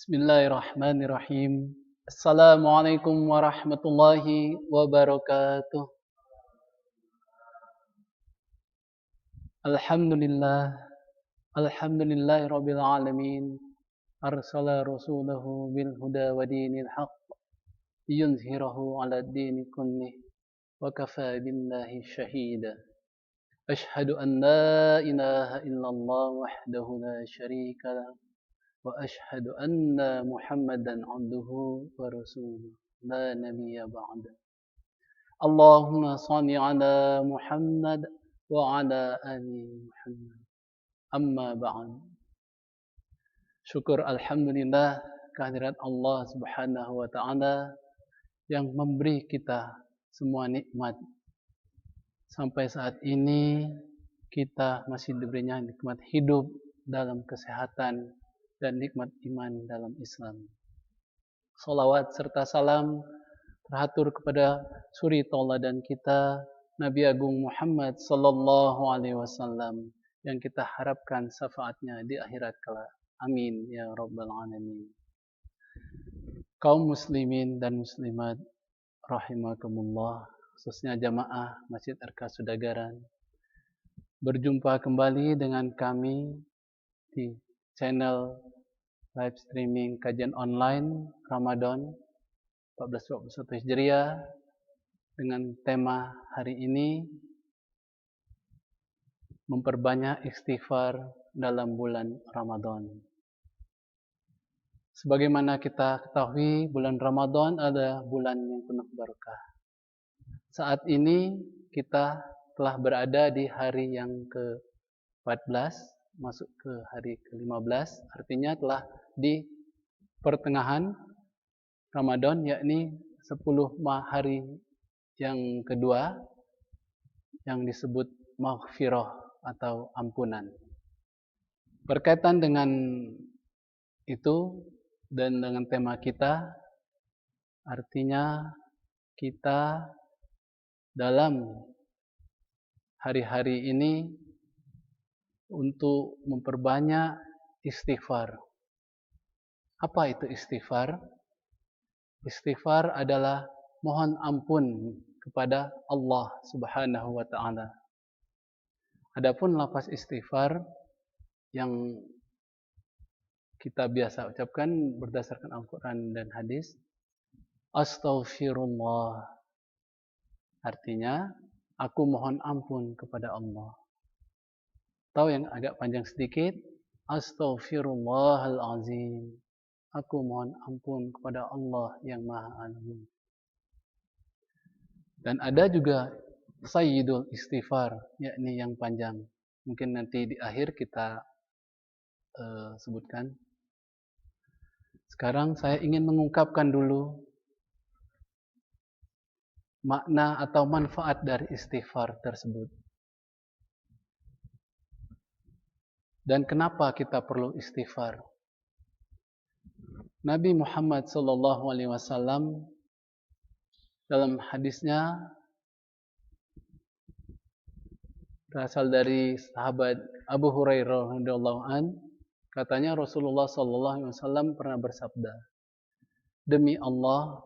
Bismillahirrahmanirrahim. Assalamualaikum warahmatullahi wabarakatuh. Alhamdulillah, alhamdulillahi rabbil alamin. Arsala rasulahu bil huda wa dinil haqq liyuzhirahu ala dini kullih wa kafa billahi shahida. Ashhadu an la ilaha illallah wahdahu la syarika lah wa ashhadu anna Muhammadan abduhu wa rasuluh la nabiyya ba'da. Allahumma salli ala Muhammad wa ala ali Muhammad. Amma ba'd. Syukur alhamdulillah kehadirat Allah Subhanahu wa taala yang memberi kita semua nikmat. Sampai saat ini kita masih diberinya nikmat hidup dalam kesehatan dan nikmat iman dalam Islam. Salawat serta salam teratur kepada suri tauladan kita Nabi Agung Muhammad sallallahu alaihi wasallam yang kita harapkan syafaatnya di akhirat kelak. Amin ya rabbal alamin. Kaum muslimin dan muslimat rahimakumullah, khususnya jamaah Masjid Arka Sudagaran, berjumpa kembali dengan kami di channel live streaming kajian online Ramadan 1441 Hijriah dengan tema hari ini memperbanyak istighfar dalam bulan Ramadan. Sebagaimana kita ketahui, bulan Ramadan adalah bulan yang penuh berkah. Saat ini kita telah berada di hari yang ke-14, masuk ke hari ke-15, artinya telah di pertengahan Ramadan, yakni 10 hari yang kedua yang disebut maghfirah atau ampunan. Berkaitan dengan itu dan dengan tema kita, artinya kita dalam hari-hari ini untuk memperbanyak istighfar. Apa itu istighfar? Istighfar adalah mohon ampun kepada Allah Subhanahu wa taala. Adapun lafaz istighfar yang kita biasa ucapkan berdasarkan Al-Quran dan hadis, astaghfirullah, artinya aku mohon ampun kepada Allah. Tahu yang agak panjang sedikit, astaghfirullahal azim, aku mohon ampun kepada Allah yang maha agung. Dan ada juga sayyidul istighfar, yakni yang panjang. Mungkin nanti di akhir kita sebutkan. Sekarang saya ingin mengungkapkan dulu makna atau manfaat dari istighfar tersebut. Dan kenapa kita perlu istighfar? Nabi Muhammad sallallahu alaihi wasallam dalam hadisnya berasal dari sahabat Abu Hurairah radhiyallahu an, katanya Rasulullah sallallahu alaihi wasallam pernah bersabda, demi Allah,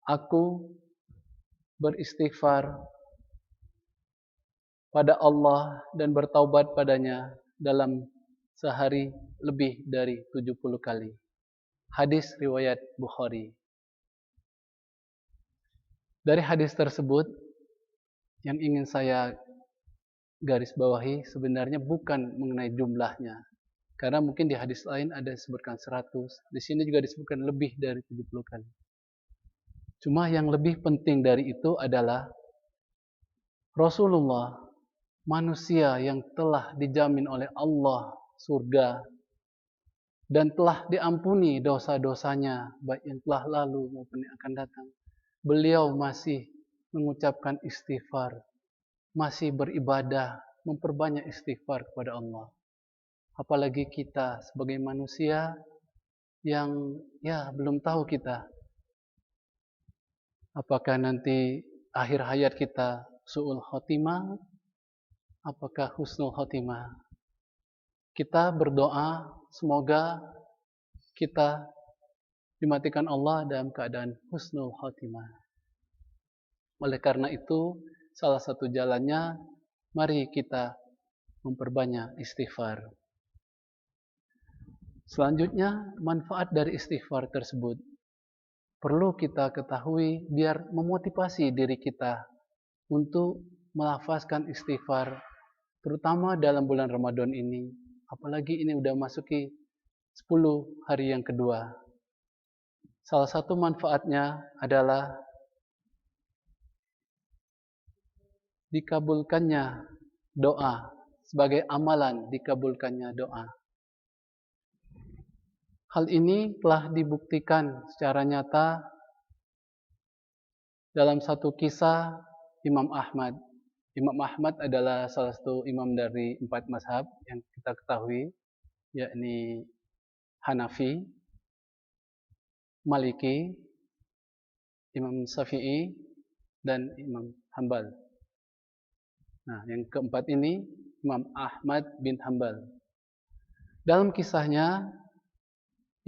aku beristighfar pada Allah dan bertaubat padanya dalam sehari lebih dari 70 kali. Hadis riwayat Bukhari. Dari hadis tersebut yang ingin saya garis bawahi sebenarnya bukan mengenai jumlahnya. Karena mungkin di hadis lain ada disebutkan 100, di sini juga disebutkan lebih dari 70 kali. Cuma yang lebih penting dari itu adalah Rasulullah, manusia yang telah dijamin oleh Allah surga dan telah diampuni dosa-dosanya, baik yang telah lalu maupun yang akan datang. Beliau masih mengucapkan istighfar, masih beribadah, memperbanyak istighfar kepada Allah. Apalagi kita sebagai manusia yang belum tahu kita apakah nanti akhir hayat kita su'ul khotimah, apakah husnul khotimah. Kita berdoa semoga kita dimatikan Allah dalam keadaan husnul khotimah. Oleh karena itu, salah satu jalannya, mari kita memperbanyak istighfar. Selanjutnya, manfaat dari istighfar tersebut perlu kita ketahui biar memotivasi diri kita untuk melafazkan istighfar, terutama dalam bulan Ramadan ini. Apalagi ini udah masuki 10 hari yang kedua. Salah satu manfaatnya adalah dikabulkannya doa, sebagai amalan dikabulkannya doa. Hal ini telah dibuktikan secara nyata dalam satu kisah Imam Ahmad. Imam Ahmad adalah salah satu imam dari 4 mazhab yang kita ketahui, yakni Hanafi, Maliki, Imam Syafi'i, dan Imam Hambal. Nah, yang keempat ini Imam Ahmad bin Hambal. Dalam kisahnya,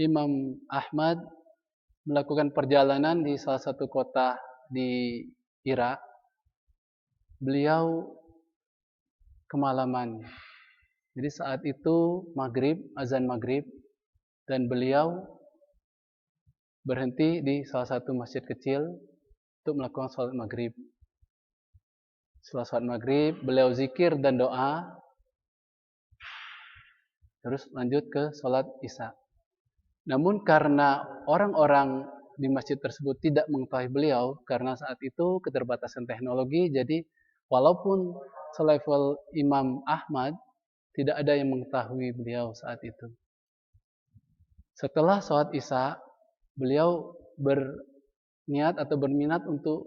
Imam Ahmad melakukan perjalanan di salah satu kota di Irak. Beliau kemalaman. Jadi saat itu maghrib, azan maghrib, dan beliau berhenti di salah satu masjid kecil untuk melakukan sholat maghrib. Setelah sholat maghrib, beliau zikir dan doa, terus lanjut ke sholat isya. Namun karena orang-orang di masjid tersebut tidak mengetahui beliau, karena saat itu keterbatasan teknologi, jadi walaupun selevel Imam Ahmad, tidak ada yang mengetahui beliau saat itu. Setelah sholat isya, beliau berniat atau berminat untuk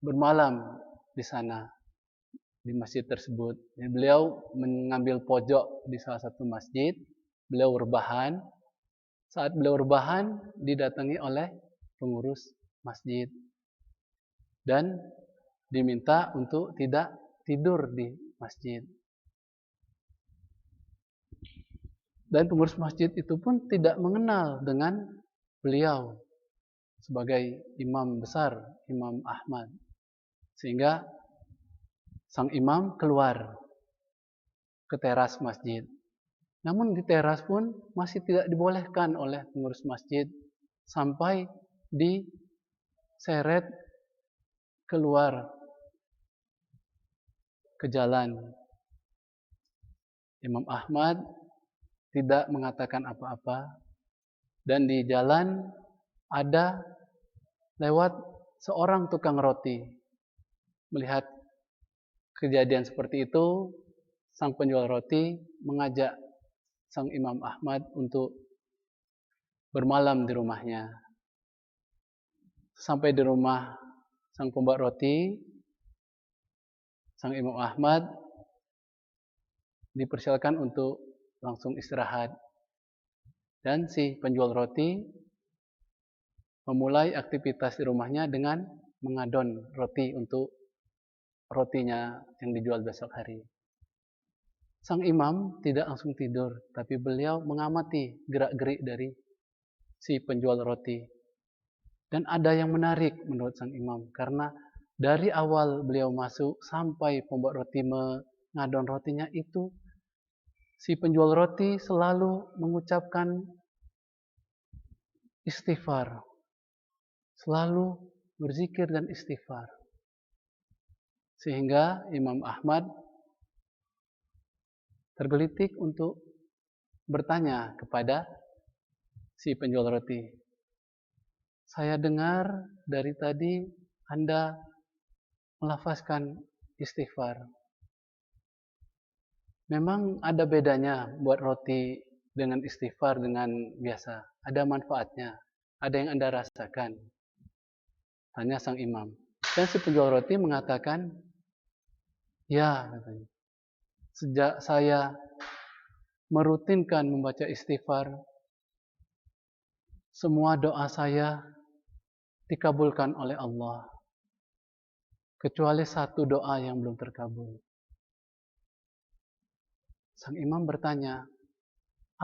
bermalam di sana, di masjid tersebut. Jadi beliau mengambil pojok di salah satu masjid, beliau berbahan. Saat beliau berbahan, didatangi oleh pengurus masjid dan diminta untuk tidak tidur di masjid. Dan pengurus masjid itu pun tidak mengenal dengan beliau sebagai imam besar, Imam Ahmad. Sehingga sang imam keluar ke teras masjid. Namun di teras pun masih tidak dibolehkan oleh pengurus masjid sampai diseret keluar ke jalan. Imam Ahmad tidak mengatakan apa-apa, dan di jalan ada lewat seorang tukang roti. Melihat kejadian seperti itu, sang penjual roti mengajak sang Imam Ahmad untuk bermalam di rumahnya. Sampai di rumah sang pembuat roti, sang Imam Ahmad dipersilakan untuk langsung istirahat. Dan si penjual roti memulai aktivitas di rumahnya dengan mengadon roti untuk rotinya yang dijual besok hari. Sang imam tidak langsung tidur, tapi beliau mengamati gerak-gerik dari si penjual roti. Dan ada yang menarik menurut sang imam, karena dari awal beliau masuk sampai pembuat roti mengadon rotinya itu, si penjual roti selalu mengucapkan istighfar. Selalu berzikir dan istighfar. Sehingga Imam Ahmad tergelitik untuk bertanya kepada si penjual roti. Saya dengar dari tadi Anda melafazkan istighfar. Memang ada bedanya buat roti dengan istighfar dengan biasa. Ada manfaatnya. Ada yang Anda rasakan. Tanya sang imam. Dan si penjual roti mengatakan, ya, katanya. Sejak saya merutinkan membaca istighfar, semua doa saya dikabulkan oleh Allah. Kecuali satu doa yang belum terkabul. Sang imam bertanya,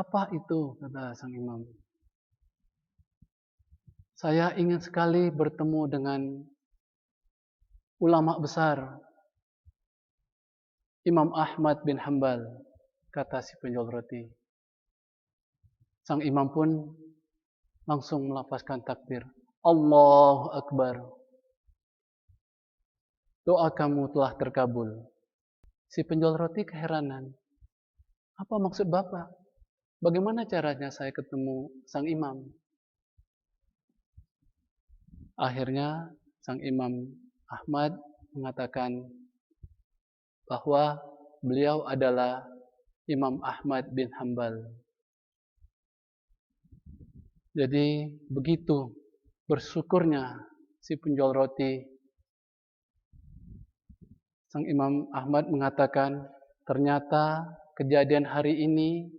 Apa itu? Kata sang imam. Saya ingin sekali bertemu dengan ulama besar, Imam Ahmad bin Hambal, kata si penjual roti. Sang imam pun langsung melafazkan takbir. Allahu Akbar. Doa kamu telah terkabul. Si penjual roti keheranan. Apa maksud Bapak? Bagaimana caranya saya ketemu sang imam? Akhirnya sang imam Ahmad mengatakan bahwa beliau adalah Imam Ahmad bin Hambal. Jadi begitu bersyukurnya si penjual roti. Sang Imam Ahmad mengatakan, ternyata kejadian hari ini,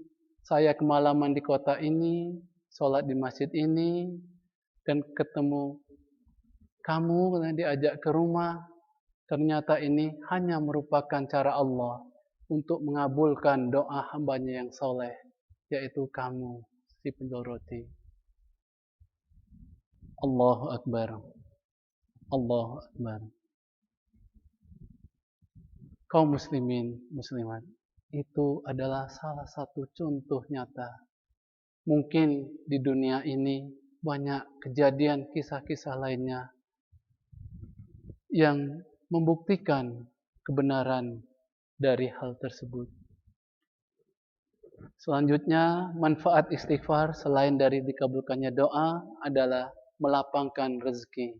saya kemalaman di kota ini, sholat di masjid ini, dan ketemu kamu diajak ke rumah. Ternyata ini hanya merupakan cara Allah untuk mengabulkan doa hambanya yang soleh, yaitu kamu, si penjual roti. Allahu Akbar. Allahu Akbar. Kaum muslimin, muslimat, itu adalah salah satu contoh nyata. Mungkin di dunia ini banyak kejadian kisah-kisah lainnya yang membuktikan kebenaran dari hal tersebut. Selanjutnya, manfaat istighfar selain dari dikabulkannya doa adalah melapangkan rezeki.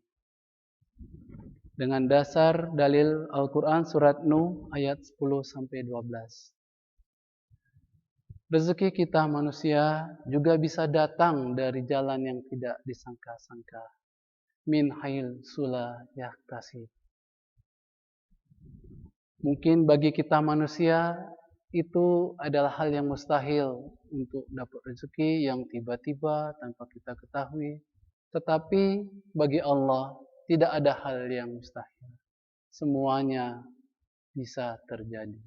Dengan dasar dalil Al-Quran surat Nuh ayat 10-12. Rezeki kita manusia juga bisa datang dari jalan yang tidak disangka-sangka. Min hail sula yaktasib. Mungkin bagi kita manusia itu adalah hal yang mustahil untuk dapat rezeki yang tiba-tiba tanpa kita ketahui. Tetapi bagi Allah tidak ada hal yang mustahil. Semuanya bisa terjadi.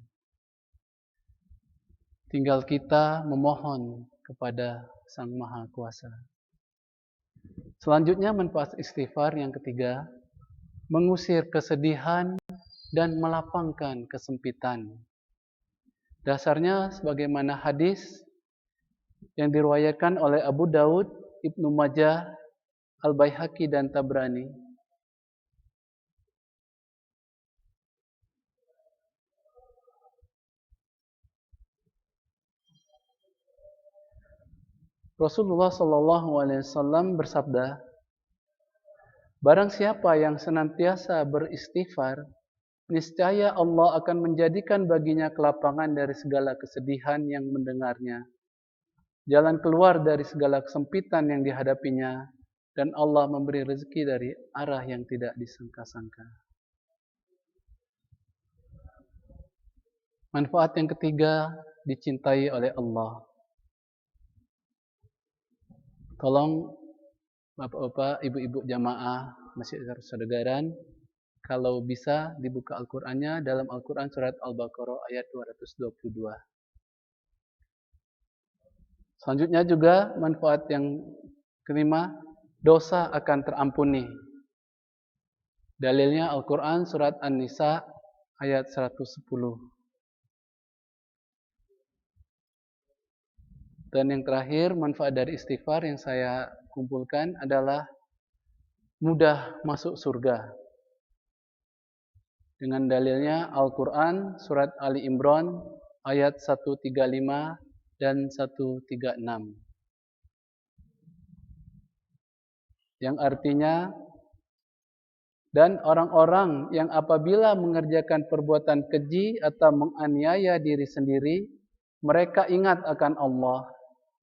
Tinggal kita memohon kepada Sang Maha Kuasa. Selanjutnya manfaat istighfar yang ketiga, mengusir kesedihan dan melapangkan kesempitan. Dasarnya sebagaimana hadis yang diriwayatkan oleh Abu Daud, Ibnu Majah, Al-Baihaqi dan Tabrani. Rasulullah SAW bersabda, barang siapa yang senantiasa beristighfar, niscaya Allah akan menjadikan baginya kelapangan dari segala kesedihan yang mendengarnya, jalan keluar dari segala kesempitan yang dihadapinya, dan Allah memberi rezeki dari arah yang tidak disangka-sangka. Manfaat yang ketiga, dicintai oleh Allah. Tolong Bapak-bapak, ibu-ibu jamaah Masjid Saudaraan, kalau bisa dibuka Al-Qur'annya dalam Al-Qur'an surat Al-Baqarah ayat 222. Selanjutnya juga manfaat yang kelima, dosa akan terampuni. Dalilnya Al-Qur'an surat An-Nisa ayat 110. Dan yang terakhir, manfaat dari istighfar yang saya kumpulkan adalah mudah masuk surga. Dengan dalilnya Al-Quran surat Ali Imran ayat 135 dan 136. Yang artinya, dan orang-orang yang apabila mengerjakan perbuatan keji atau menganiaya diri sendiri, mereka ingat akan Allah,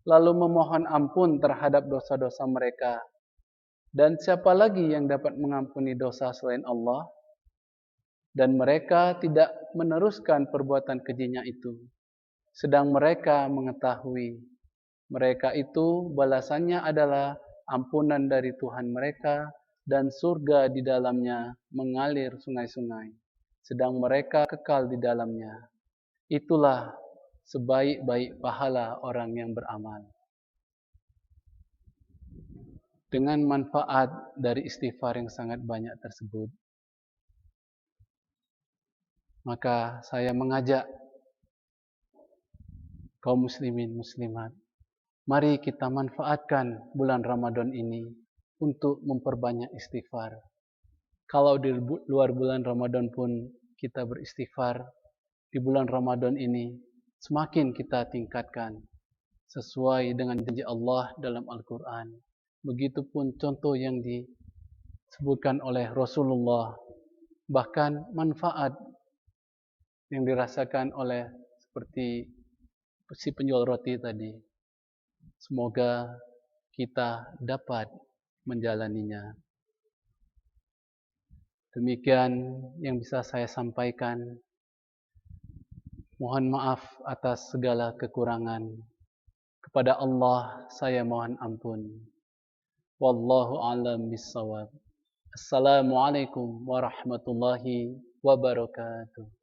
lalu memohon ampun terhadap dosa-dosa mereka. Dan siapa lagi yang dapat mengampuni dosa selain Allah? Dan mereka tidak meneruskan perbuatan kejinya itu. Sedang mereka mengetahui, mereka itu balasannya adalah ampunan dari Tuhan mereka dan surga di dalamnya mengalir sungai-sungai. Sedang mereka kekal di dalamnya. Itulah sebaik-baik pahala orang yang beramal. Dengan manfaat dari istighfar yang sangat banyak tersebut, maka saya mengajak kaum muslimin muslimat, mari kita manfaatkan bulan Ramadan ini untuk memperbanyak istighfar. Kalau di luar bulan Ramadan pun kita beristighfar, di bulan Ramadan ini semakin kita tingkatkan sesuai dengan janji Allah dalam Al-Quran. Begitupun contoh yang disebutkan oleh Rasulullah. Bahkan manfaat yang dirasakan oleh seperti si penjual roti tadi. Semoga kita dapat menjalaninya. Demikian yang bisa saya sampaikan. Mohon maaf atas segala kekurangan. Kepada Allah saya mohon ampun. Wallahu a'lam bissawab. Assalamualaikum warahmatullahi wabarakatuh.